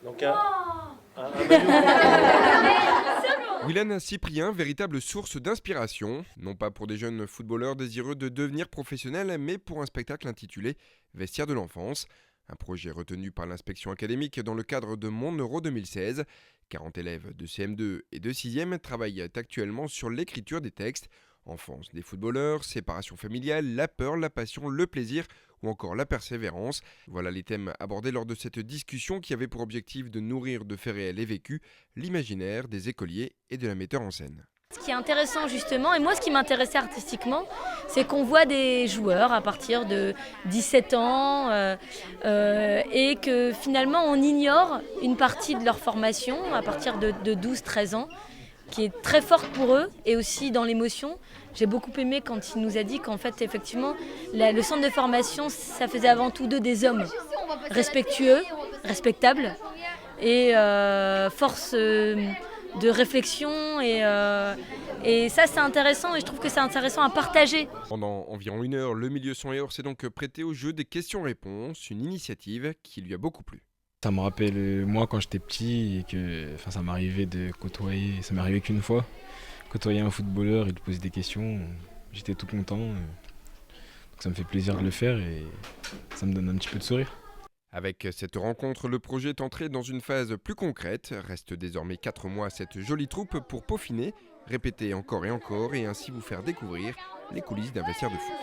Donc un maillot. Willan Cyprien, véritable source d'inspiration, non pas pour des jeunes footballeurs désireux de devenir professionnels, mais pour un spectacle intitulé Vestiaire de l'enfance. Un projet retenu par l'inspection académique dans le cadre de Mon Euro 2016. 40 élèves de CM2 et de 6e travaillent actuellement sur l'écriture des textes. Enfance des footballeurs, séparation familiale, la peur, la passion, le plaisir ou encore la persévérance. Voilà les thèmes abordés lors de cette discussion qui avait pour objectif de nourrir de faits réels et vécus l'imaginaire des écoliers et de la metteur en scène. Ce qui est intéressant justement, et moi ce qui m'intéressait artistiquement, c'est qu'on voit des joueurs à partir de 17 ans et que finalement on ignore une partie de leur formation à partir de 12-13 ans, qui est très forte pour eux et aussi dans l'émotion. J'ai beaucoup aimé quand il nous a dit qu'en fait effectivement le centre de formation ça faisait avant tout d'eux des hommes respectueux, respectables et force de réflexion et ça c'est intéressant et je trouve que c'est intéressant à partager. Pendant environ 1 heure, le milieu son et or s'est donc prêté au jeu des questions-réponses, une initiative qui lui a beaucoup plu. Ça me rappelle moi quand j'étais petit et que ça m'arrivait de côtoyer, ça m'est arrivé qu'une fois, côtoyer un footballeur et de poser des questions, j'étais tout content. Donc ça me fait plaisir de le faire et ça me donne un petit peu de sourire. Avec cette rencontre, le projet est entré dans une phase plus concrète. Reste désormais 4 mois à cette jolie troupe pour peaufiner, répéter encore et encore et ainsi vous faire découvrir les coulisses d'un vestiaire de foot.